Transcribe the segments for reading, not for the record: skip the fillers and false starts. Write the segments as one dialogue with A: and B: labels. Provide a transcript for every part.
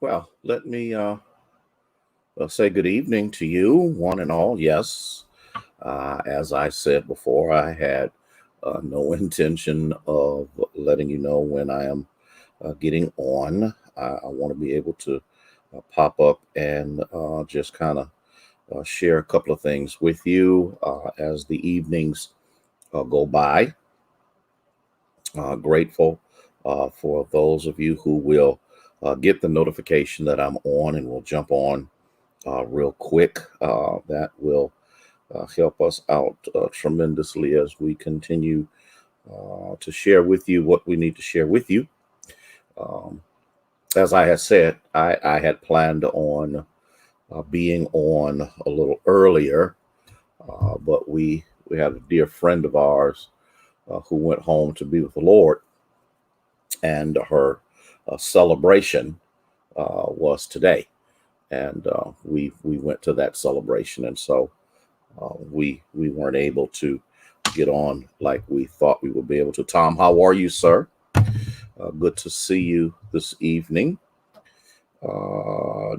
A: Well, let me say good evening to you, one and all. Yes, as I said before, I had no intention of letting you know when I am getting on. I want to be able to pop up and just kind of share a couple of things with you as the evenings go by. Grateful for those of you who will get the notification that I'm on and will jump on real quick. That will help us out tremendously as we continue to share with you what we need to share with you. Um, as I had said, I had planned on being on a little earlier, but we had a dear friend of ours who went home to be with the Lord, and her celebration was today, and we went to that celebration, and so we weren't able to get on like we thought we would be able to. Tom, how are you, sir? Good to see you this evening.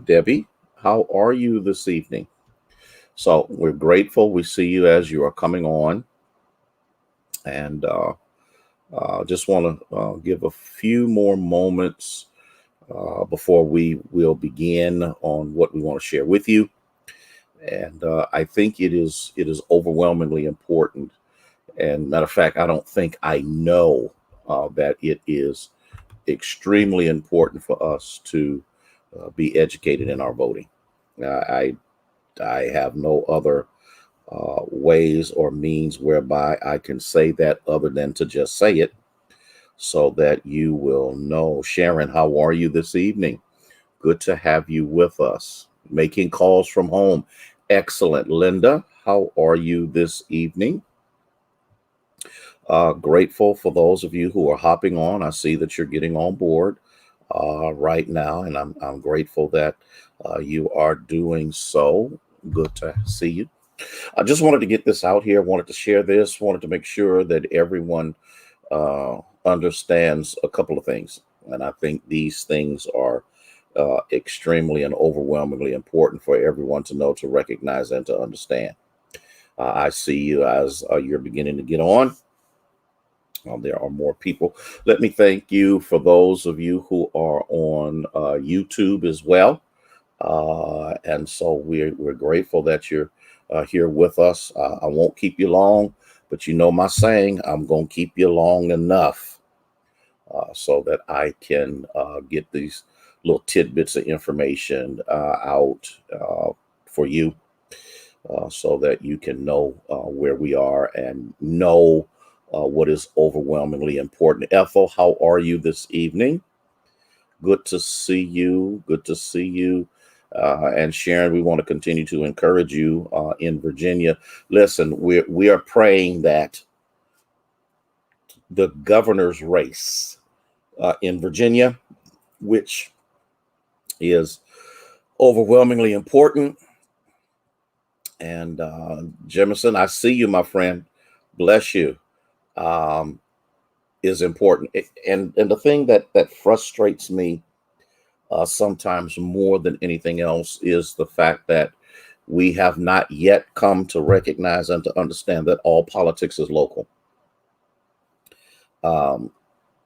A: Debbie, how are you this evening? So we're grateful we see you as you are coming on, and just want to give a few more moments before we will begin on what we want to share with you. And I think it is overwhelmingly important. And matter of fact, I don't think I know that it is extremely important for us to be educated in our voting. I I have no other ways or means whereby I can say that other than to just say it so that you will know. Sharon, how are you this evening? Good to have you with us. Making calls from home. Excellent. Linda, how are you this evening? Grateful for those of you who are hopping on. I see that you're getting on board right now, and I'm grateful that you are doing so. Good to see you. I just wanted to get this out here. Wanted to share this. Wanted to make sure that everyone understands a couple of things, and I think these things are extremely and overwhelmingly important for everyone to know, to recognize, and to understand. I see you as you're beginning to get on. There are more people. Let me thank you for those of you who are on YouTube as well. And so we're grateful that you're here with us. I won't keep you long, but you know my saying, I'm going to keep you long enough so that I can get these little tidbits of information out for you so that you can know where we are and know what is overwhelmingly important. Ethel, how are you this evening? Good to see you. Good to see you. And Sharon, we want to continue to encourage you in Virginia. Listen, we are praying that the governor's race in Virginia, which is overwhelmingly important. And Jemison, I see you, my friend. Bless you. Um, is important. And the thing that frustrates me sometimes more than anything else is the fact that we have not yet come to recognize and to understand that all politics is local. Um,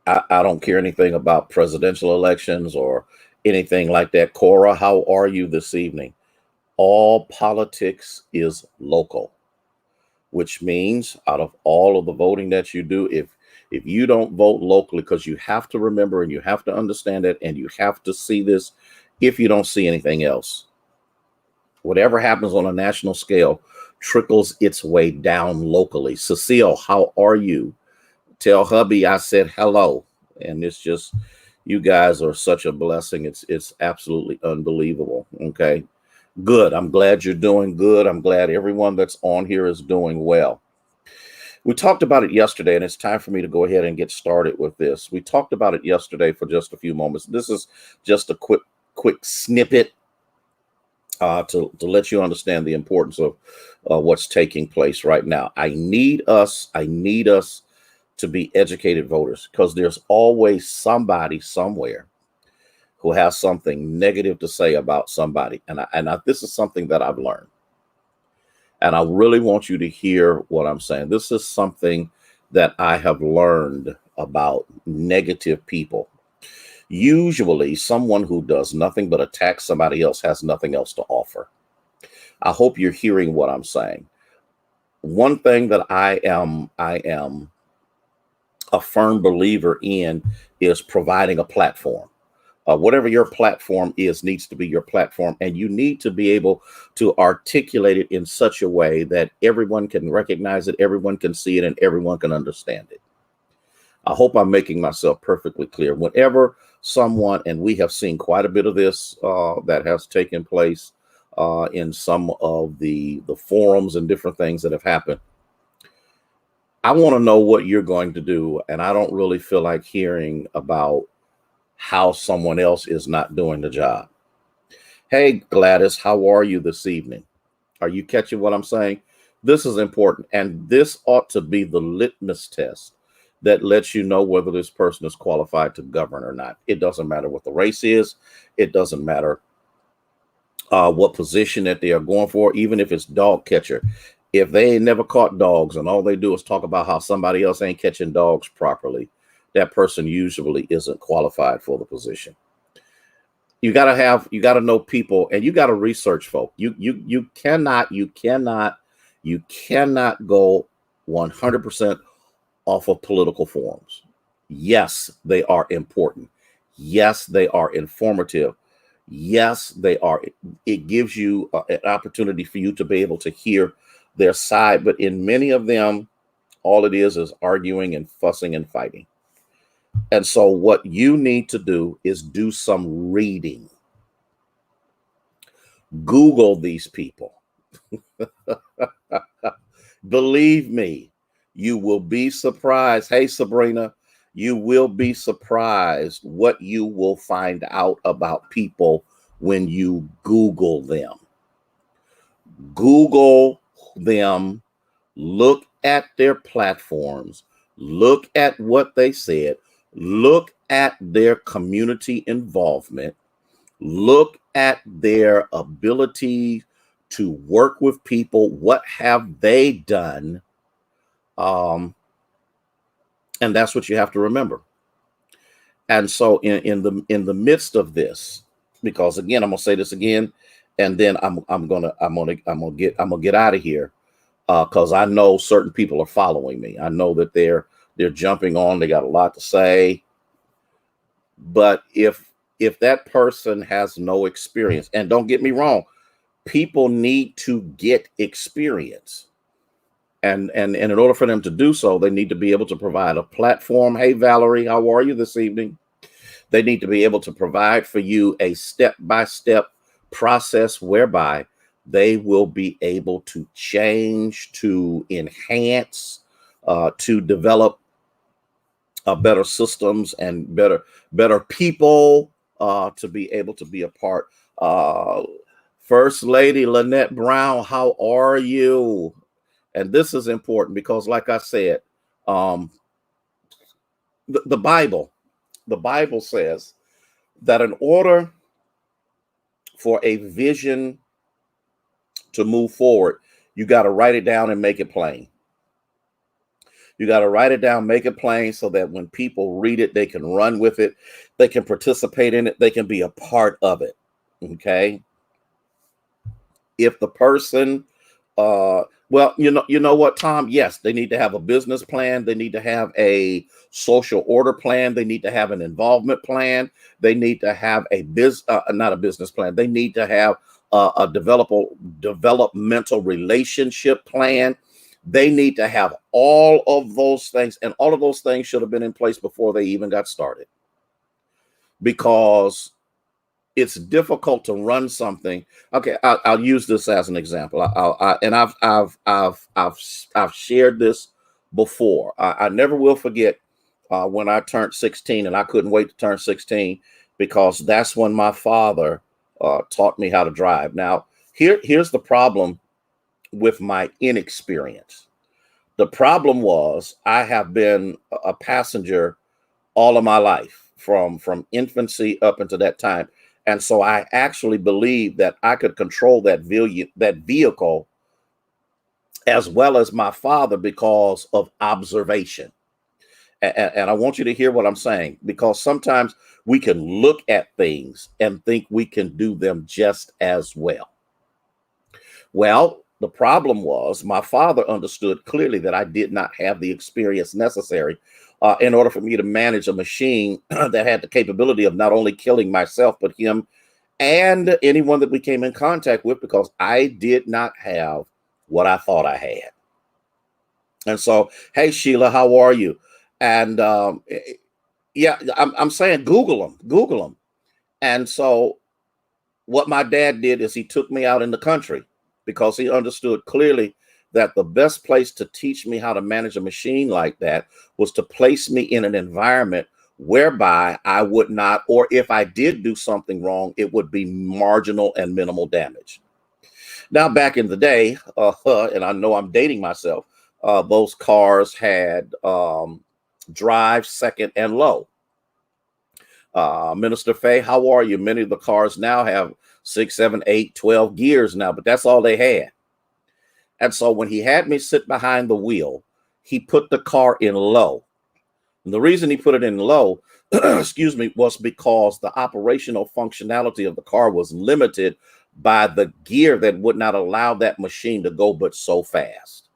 A: I don't care anything about presidential elections or anything like that. Cora, how are you this evening? All politics is local, which means out of all of the voting that you do, if you don't vote locally, because you have to remember and you have to understand it and you have to see this, if you don't see anything else, whatever happens on a national scale trickles its way down locally. Cecile, how are you? Tell hubby I said hello. And it's just, you guys are such a blessing. It's absolutely unbelievable. Okay. Good. I'm glad you're doing good. I'm glad everyone that's on here is doing well. We talked about it yesterday, and it's time for me to go ahead and get started with this. We talked about it yesterday for just a few moments. This is just a quick snippet to let you understand the importance of what's taking place right now. I need us to be educated voters, because there's always somebody somewhere who has something negative to say about somebody, this is something that I've learned, and I really want you to hear what I'm saying. This is something that I have learned about negative people. Usually, someone who does nothing but attack somebody else has nothing else to offer. I hope you're hearing what I'm saying. One thing that I am a firm believer in is providing a platform. Whatever your platform is needs to be your platform, and you need to be able to articulate it in such a way that everyone can recognize it, everyone can see it, and everyone can understand it. I hope I'm making myself perfectly clear. Whenever someone, and we have seen quite a bit of this that has taken place in some of the forums and different things that have happened, I want to know what you're going to do, and I don't really feel like hearing about how someone else is not doing the job. Hey, Gladys, how are you this evening? Are you catching what I'm saying? This is important, and this ought to be the litmus test that lets you know whether this person is qualified to govern or not. It doesn't matter what the race is. It doesn't matter what position that they are going for, even if it's dog catcher. If they ain't never caught dogs and all they do is talk about how somebody else ain't catching dogs properly, that person usually isn't qualified for the position. You got to know people, and you got to research folk. You cannot go 100% off of political forums. Yes, they are important. Yes, they are informative. Yes, they are. It gives you an opportunity for you to be able to hear their side, but in many of them, all it is arguing and fussing and fighting. And so what you need to do is do some reading. Google these people. Believe me, you will be surprised. Hey, Sabrina, you will be surprised what you will find out about people when you Google them. Google them, look at their platforms, look at what they said, look at their community involvement, look at their ability to work with people. What have they done? And that's what you have to remember. And so in the midst of this, because again, I'm gonna say this again, and then I'm gonna get out of here, because I know certain people are following me. I know that they're jumping on. They got a lot to say. But if that person has no experience, and don't get me wrong, people need to get experience. And in order for them to do so, they need to be able to provide a platform. Hey, Valerie, how are you this evening? They need to be able to provide for you a step-by-step process whereby they will be able to change, to enhance, to develop better systems and better people to be able to be a part. First Lady Lynette Brown, how are you? And this is important because, like I said, the Bible says that in order for a vision to move forward, you got to write it down and make it plain. You got to write it down, make it plain, so that when people read it, they can run with it, they can participate in it, they can be a part of it. Okay. If the person, well, you know what, Tom? Yes, they need to have a business plan. They need to have a social order plan. They need to have an involvement plan. They need to have not a business plan. They need to have a developmental relationship plan. They need to have all of those things, and all of those things should have been in place before they even got started, because it's difficult to run something. Okay, I'll use this as an example. I've shared this before. I never will forget when I turned 16, and I couldn't wait to turn 16 because that's when my father taught me how to drive. Now, here's the problem with my inexperience. The problem was I have been a passenger all of my life. from infancy up into that time. And so I actually believe that I could control that vehicle as well as my father because of observation. And I want you to hear what I'm saying, because sometimes we can look at things and think we can do them just as well. Well, the problem was my father understood clearly that I did not have the experience necessary in order for me to manage a machine that had the capability of not only killing myself, but him and anyone that we came in contact with, because I did not have what I thought I had. And so, hey, Sheila, how are you? And yeah, I'm saying Google them. And so what my dad did is he took me out in the country because he understood clearly that the best place to teach me how to manage a machine like that was to place me in an environment whereby I would not, or if I did do something wrong, it would be marginal and minimal damage. Now, back in the day, and I know I'm dating myself, those cars had drive, second, and low. Minister Faye, how are you? Many of the cars now have 6, 7, 8, 12 gears now, but that's all they had. And so when he had me sit behind the wheel, he put the car in low. And the reason he put it in low, excuse me, was because the operational functionality of the car was limited by the gear that would not allow that machine to go but so fast.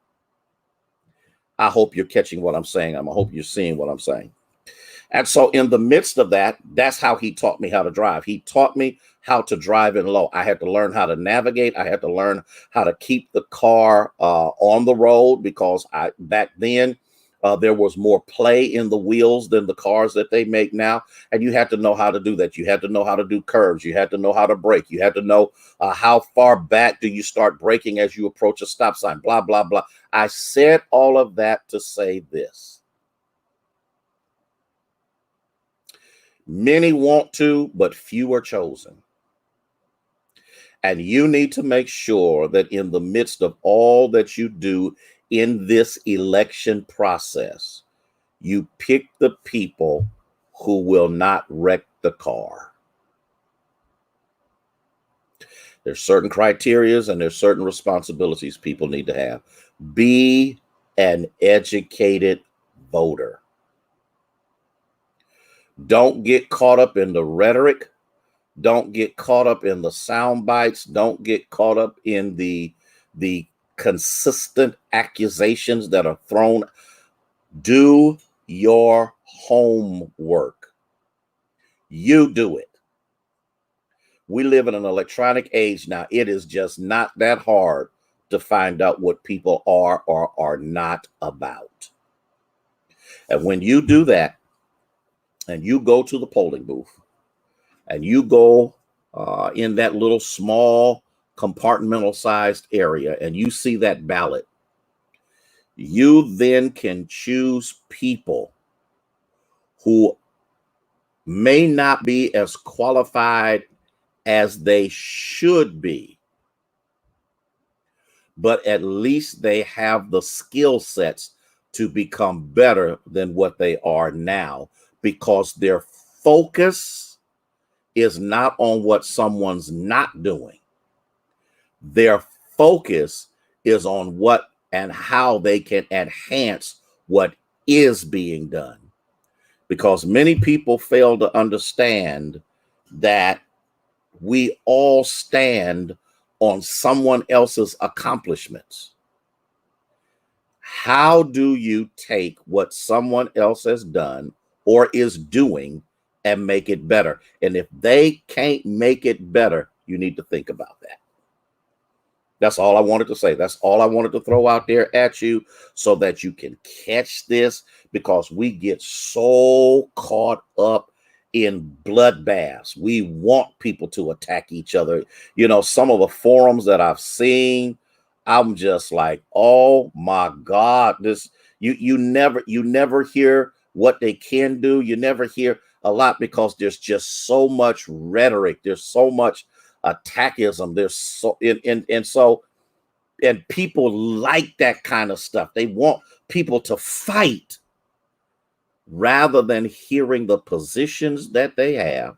A: I hope you're catching what I'm saying. I hope you're seeing what I'm saying. And so in the midst of that, that's how he taught me how to drive. He taught me how to drive in low. I had to learn how to navigate. I had to learn how to keep the car on the road, because back then there was more play in the wheels than the cars that they make now. And you had to know how to do that. You had to know how to do curves. You had to know how to brake. You had to know how far back do you start braking as you approach a stop sign, blah, blah, blah. I said all of that to say this. Many want to, but few are chosen. And you need to make sure that in the midst of all that you do in this election process, you pick the people who will not wreck the car. There's certain criterias and there's certain responsibilities people need to have. Be an educated voter. Don't get caught up in the rhetoric. Don't get caught up in the sound bites. Don't get caught up in the consistent accusations that are thrown. Do your homework. You do it. We live in an electronic age now. It is just not that hard to find out what people are or are not about. And when you do that, and you go to the polling booth, and you go in that little small compartmental sized area, and you see that ballot, you then can choose people who may not be as qualified as they should be, but at least they have the skill sets to become better than what they are now, because their focus is not on what someone's not doing. Their focus is on what and how they can enhance what is being done. Because many people fail to understand that we all stand on someone else's accomplishments. How do you take what someone else has done or is doing and make it better? And if they can't make it better, you need to think about that. That's all I wanted to say. That's all I wanted to throw out there at you so that you can catch this, because we get so caught up in bloodbaths. We want people to attack each other. You know, some of the forums that I've seen, I'm just like, oh my God, this you never hear what they can do. You never hear a lot because there's just so much rhetoric. There's so much attackism. There's so and people like that kind of stuff. They want people to fight. rather than hearing the positions that they have,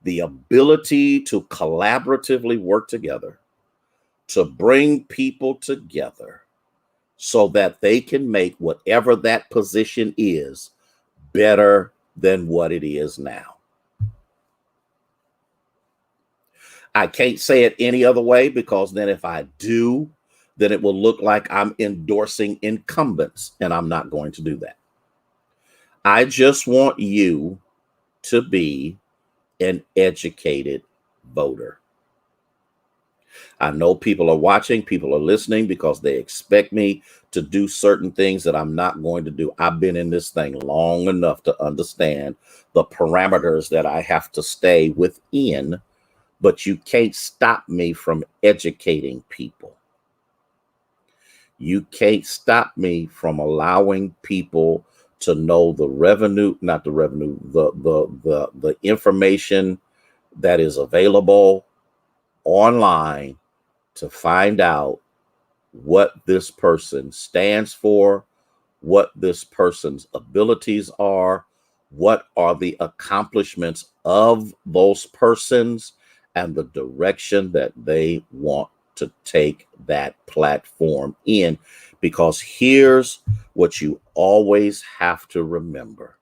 A: the ability to collaboratively work together, to bring people together so that they can make whatever that position is better than what it is now. I can't say it any other way, because then if I do, then it will look like I'm endorsing incumbents, and I'm not going to do that. I just want you to be an educated voter. I know people are watching, people are listening, because they expect me to do certain things that I'm not going to do. I've been in this thing long enough to understand the parameters that I have to stay within, but you can't stop me from educating people. You can't stop me from allowing people to know the information that is available online, to find out what this person stands for, what this person's abilities are, what are the accomplishments of those persons, and the direction that they want to take that platform in. Because here's what you always have to remember: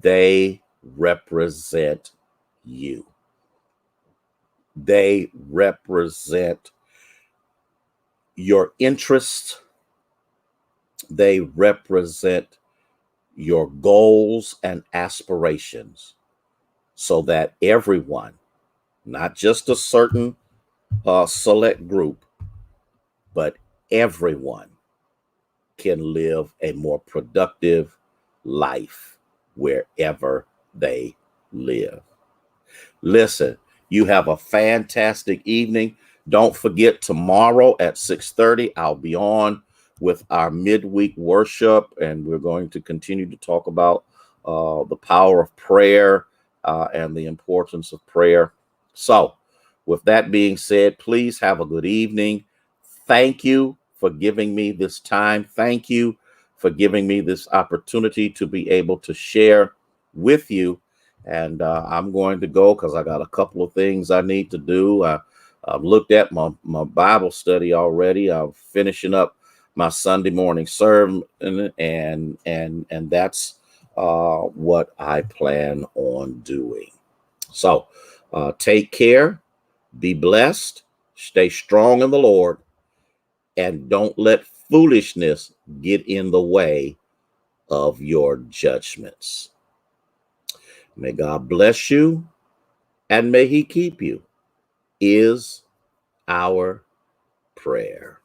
A: they represent you. They represent your interests. They represent your goals and aspirations, so that everyone, not just a certain select group, but everyone can live a more productive life wherever they live. Listen, you have a fantastic evening. Don't forget, tomorrow at 6:30, I'll be on with our midweek worship, and we're going to continue to talk about the power of prayer and the importance of prayer. So, with that being said, please have a good evening. Thank you for giving me this time. Thank you for giving me this opportunity to be able to share with you. And I'm going to go, because I got a couple of things I need to do. I've looked at my Bible study already. I'm finishing up my Sunday morning sermon, and that's what I plan on doing. So take care, be blessed, stay strong in the Lord, and don't let foolishness get in the way of your judgments. May God bless you, and may He keep you, is our prayer.